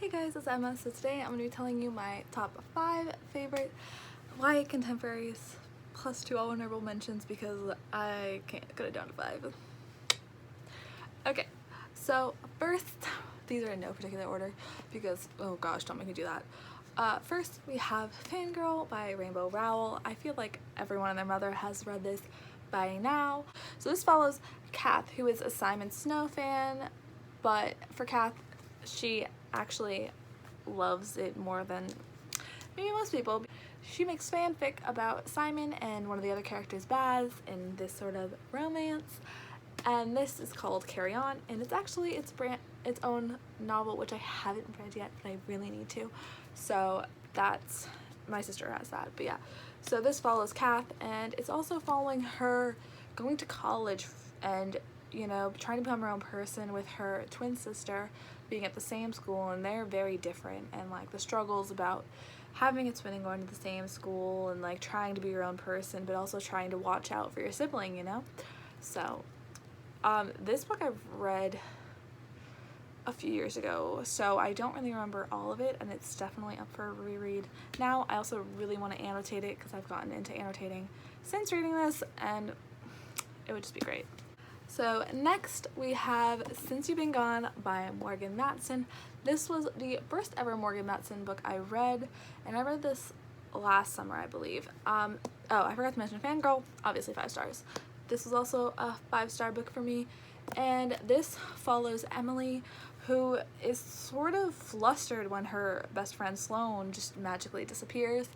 Hey guys, it's Emma. So today I'm going to be telling you my top 5 favorite YA contemporaries plus 2 honorable mentions because I can't get it down to 5. Okay, so first, these are in no particular order because, oh gosh, don't make me do that. First, we have Fangirl by Rainbow Rowell. I feel like everyone and their mother has read this by now. So this follows Kath, who is a Simon Snow fan, but for Kath, she actually loves it more than maybe most people. She makes fanfic about Simon and one of the other characters, Baz, in this sort of romance, and this is called Carry On, and it's actually its own novel, which I haven't read yet, but I really need to. So that's, my sister has that, but yeah. So this follows Kath, and it's also following her going to college and, you know, trying to become her own person with her twin sister being at the same school, and they're very different, and like the struggles about having a twin and going to the same school and like trying to be your own person but also trying to watch out for your sibling, you know? So this book I've read a few years ago, so I don't really remember all of it, and it's definitely up for a reread now. I also really want to annotate it because I've gotten into annotating since reading this, and it would just be great. So next we have Since You've Been Gone by Morgan Matson. This was the first ever Morgan Matson book I read, and I read this last summer, I believe. Oh, I forgot to mention Fangirl, obviously 5 stars. This was also a 5-star book for me, and this follows Emily, who is sort of flustered when her best friend Sloane just magically disappears.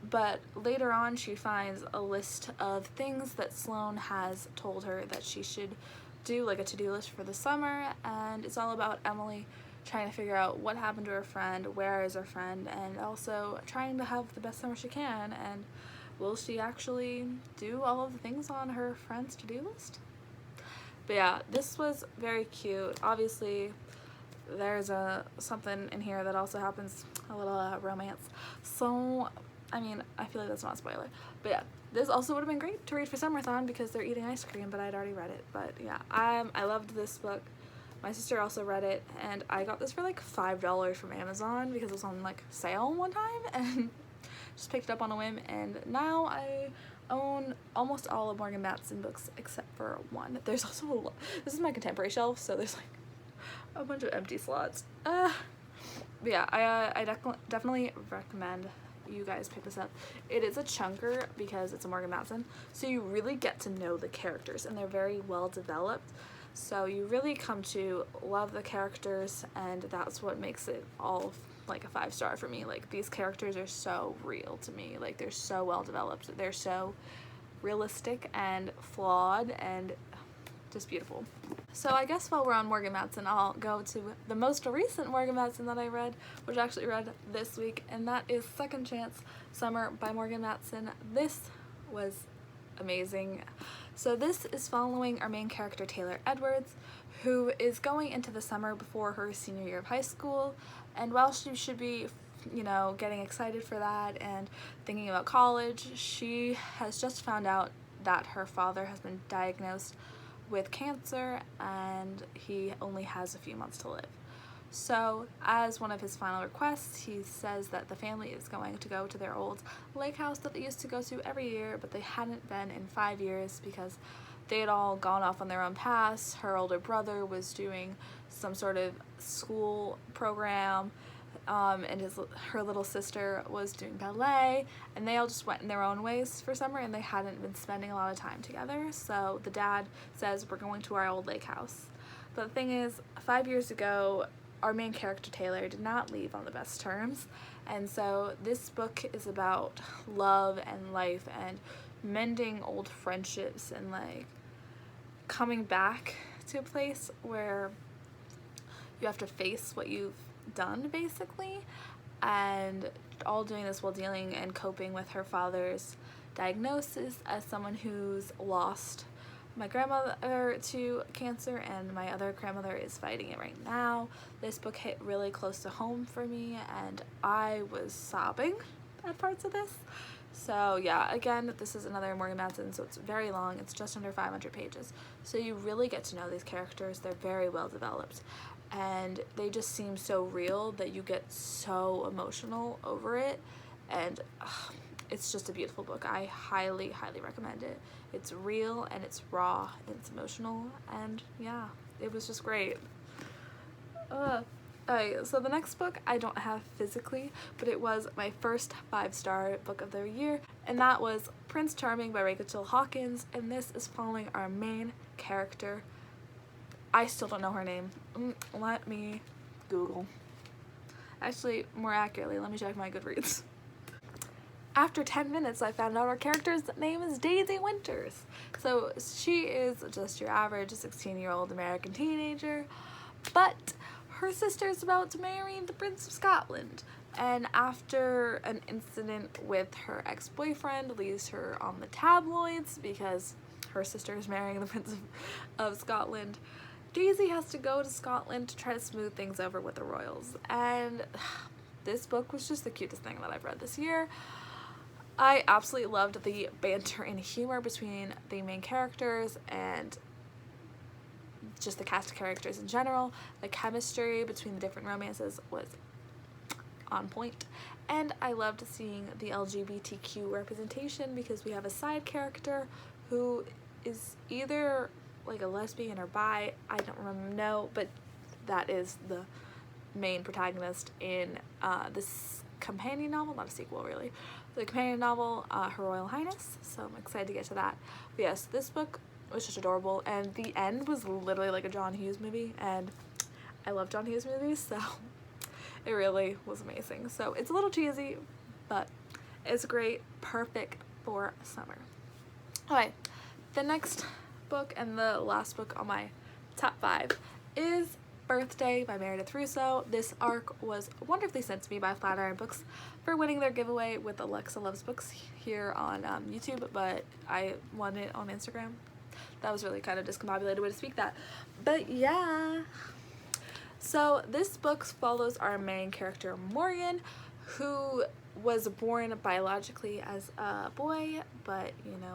But later on she finds a list of things that Sloane has told her that she should do, like a to-do list for the summer, and it's all about Emily trying to figure out what happened to her friend, where is her friend, and also trying to have the best summer she can, and will she actually do all of the things on her friend's to-do list? But yeah, this was very cute. Obviously there's something in here that also happens, a little romance. So I mean, I feel like that's not a spoiler, but yeah, this also would have been great to read for summerthon because they're eating ice cream, but I'd already read it. But yeah, I loved this book. My sister also read it, and I got this for like $5 from Amazon because it was on like sale one time, and just picked it up on a whim, and now I own almost all of Morgan Matson books except for one. There's also this is my contemporary shelf, so there's like a bunch of empty slots. But yeah, I definitely recommend you guys pick this up. It is a chunker because it's a Morgan Matson, so you really get to know the characters, and they're very well developed, so you really come to love the characters, and that's what makes it all like a 5-star for me. Like, these characters are so real to me, like they're so well developed, they're so realistic and flawed and just beautiful. So I guess while we're on Morgan Matson, I'll go to the most recent Morgan Matson that I read, which I actually read this week, and that is Second Chance Summer by Morgan Matson. This was amazing. So this is following our main character, Taylor Edwards, who is going into the summer before her senior year of high school, and while she should be, you know, getting excited for that and thinking about college, she has just found out that her father has been diagnosed with cancer and he only has a few months to live. So as one of his final requests, he says that the family is going to go to their old lake house that they used to go to every year, but they hadn't been in 5 years because they had all gone off on their own paths. Her older brother was doing some sort of school program, and her little sister was doing ballet, and they all just went in their own ways for summer, and they hadn't been spending a lot of time together. So the dad says, we're going to our old lake house. But the thing is, 5 years ago, our main character Taylor did not leave on the best terms, and so this book is about love and life and mending old friendships and like coming back to a place where you have to face what you've done, basically, and all doing this while dealing and coping with her father's diagnosis as someone who's lost my grandmother to cancer, and my other grandmother is fighting it right now. This book hit really close to home for me, and I was sobbing at parts of this. So yeah, again, this is another Morgan Matson, so it's very long. It's just under 500 pages. So you really get to know these characters. They're very well developed. and they just seem so real that you get so emotional over it, and it's just a beautiful book. I highly, highly recommend it. It's real and it's raw and it's emotional, and yeah, it was just great. Alright, so the next book I don't have physically, but it was my first 5-star book of the year, and that was Prince Charming by Rachel Hawkins, and this is following our main character. I still don't know her name. Let me Google. Actually, more accurately, let me check my Goodreads. After 10 minutes, I found out our character's name is Daisy Winters. So she is just your average 16-year-old American teenager, but her sister's about to marry the Prince of Scotland, and after an incident with her ex-boyfriend leaves her on the tabloids because her sister is marrying the Prince of Scotland, Daisy has to go to Scotland to try to smooth things over with the royals. And this book was just the cutest thing that I've read this year. I absolutely loved the banter and humor between the main characters and just the cast of characters in general. The chemistry between the different romances was on point, and I loved seeing the LGBTQ representation because we have a side character who is either like a lesbian or bi, I don't remember, no, but that is the main protagonist in this companion novel, not a sequel really, the companion novel, Her Royal Highness, so I'm excited to get to that. But yes, this book was just adorable, and the end was literally like a John Hughes movie, and I love John Hughes movies, so it really was amazing. So it's a little cheesy, but it's great, perfect for summer. Alright, the next book and the last book on my top 5 is Birthday by Meredith Russo. This arc was wonderfully sent to me by Flatiron Books for winning their giveaway with Alexa Loves Books here on YouTube, but I won it on Instagram. That was really kind of discombobulated way to speak that. But yeah. So this book follows our main character Morgan, who was born biologically as a boy, but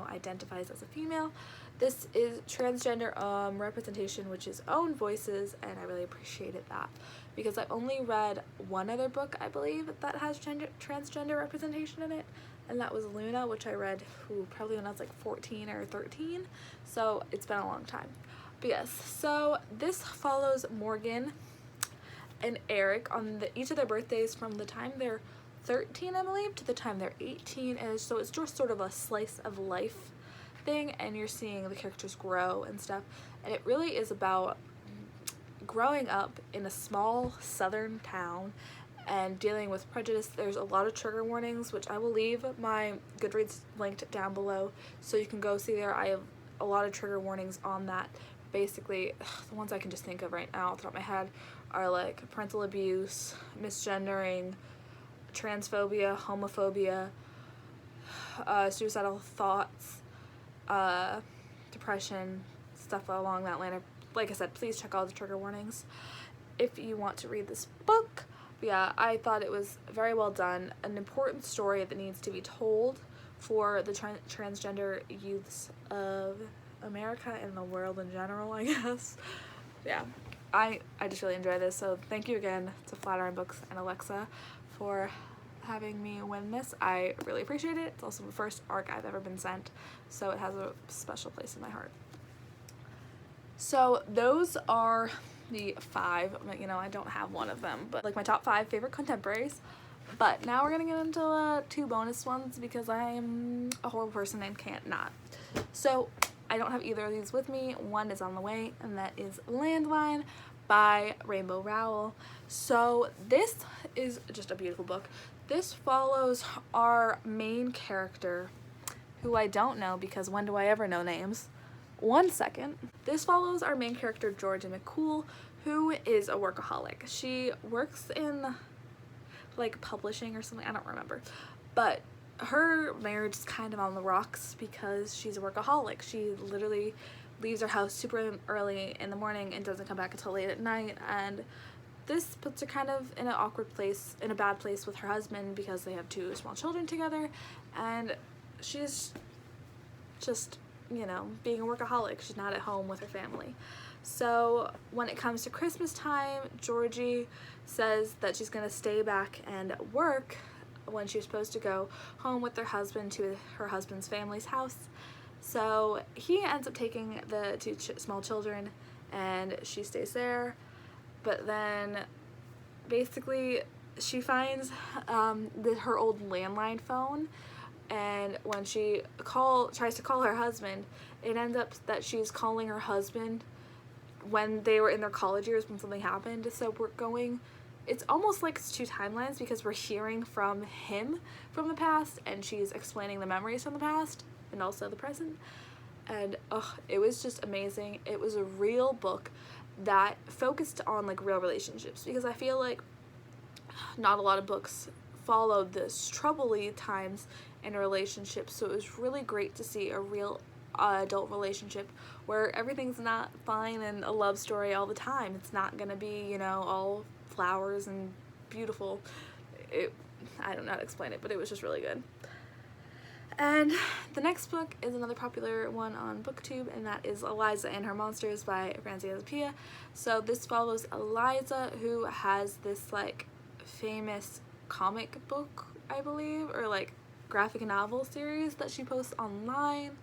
identifies as a female. This is transgender representation, which is own voices, and I really appreciated that because I've only read one other book, I believe, that has transgender representation in it, and that was Luna, which I read probably when I was like 14 or 13, so it's been a long time. But yes, so this follows Morgan and Eric on each of their birthdays from the time they're 13, I believe, to the time they're 18, and so it's just sort of a slice of life thing, and you're seeing the characters grow and stuff, and it really is about growing up in a small southern town and dealing with prejudice. There's a lot of trigger warnings, which I will leave my Goodreads linked down below so you can go see there. I have a lot of trigger warnings on that. Basically, the ones I can just think of right now off the top of my head are like parental abuse, misgendering, transphobia, homophobia, suicidal thoughts, depression, stuff along that line. Like I said, please check all the trigger warnings if you want to read this book. But yeah, I thought it was very well done, an important story that needs to be told for the transgender youths of America and the world in general, I guess. Yeah, I just really enjoy this, so thank you again to Flatiron Books and Alexa for having me win this. I really appreciate it. It's also the first arc I've ever been sent, so it has a special place in my heart. So those are the 5, I don't have one of them, but like my top 5 favorite contemporaries. But now we're gonna get into 2 bonus ones because I'm a horrible person and can't not. So I don't have either of these with me. One is on the way, and that is Landline by Rainbow Rowell. So this is just a beautiful book. This follows our main character, who I don't know because when do I ever know names? One second. This follows our main character, Georgia McCool, who is a workaholic. She works in like publishing or something, I don't remember. But her marriage is kind of on the rocks because she's a workaholic. She literally leaves her house super early in the morning and doesn't come back until late at night, and this puts her kind of in an awkward place, in a bad place with her husband because they have 2 small children together, and she's just, being a workaholic. She's not at home with her family. So when it comes to Christmas time, Georgie says that she's gonna stay back and work when she's supposed to go home with her husband to her husband's family's house. So he ends up taking the two small children and she stays there. But then basically she finds her old landline phone, and when she tries to call her husband, it ends up that she's calling her husband when they were in their college years when something happened. So it's almost like it's two timelines because we're hearing from him from the past and she's explaining the memories from the past and also the present. And it was just amazing. It was a real book that focused on like real relationships, because I feel like not a lot of books followed this troubly times in relationships, so it was really great to see a real adult relationship where everything's not fine and a love story all the time. It's not gonna be, you know, all flowers and beautiful. I don't know how to explain it, but it was just really good. And the next book is another popular one on BookTube, and that is Eliza and Her Monsters by Francia Zapia. So this follows Eliza, who has this like famous comic book, I believe, or like graphic novel series that she posts online.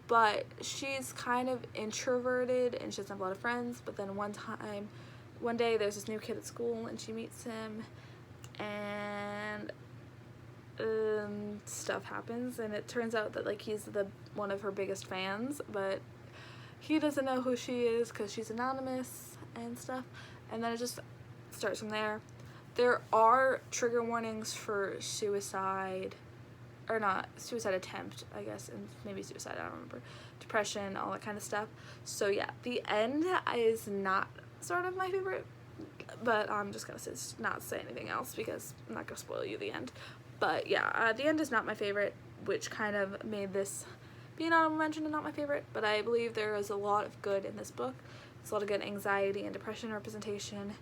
But she's kind of introverted and she doesn't have a lot of friends. But then one day there's this new kid at school and she meets him, and stuff happens, and it turns out that like he's one of her biggest fans, but he doesn't know who she is because she's anonymous and stuff. And then it just starts from there. There are trigger warnings for suicide, or not, suicide attempt, I guess, and maybe suicide, I don't remember, depression, all that kind of stuff. So yeah, the end is not sort of my favorite, but I'm just gonna not say anything else because I'm not gonna spoil you the end. But yeah, the end is not my favorite, which kind of made this be an honorable mention and not my favorite, but I believe there is a lot of good in this book. There's a lot of good anxiety and depression representation.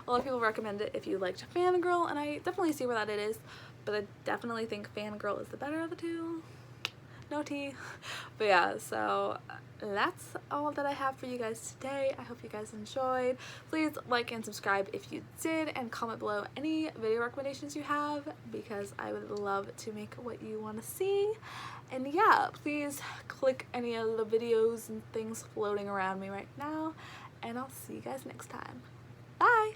A lot of people recommend it if you liked Fangirl, and I definitely see where that it is, but I definitely think Fangirl is the better of the two. No tea. But yeah, so that's all that I have for you guys today. I hope you guys enjoyed. Please like and subscribe if you did, and comment below any video recommendations you have, because I would love to make what you want to see. And yeah, please click any of the videos and things floating around me right now, and I'll see you guys next time. Bye!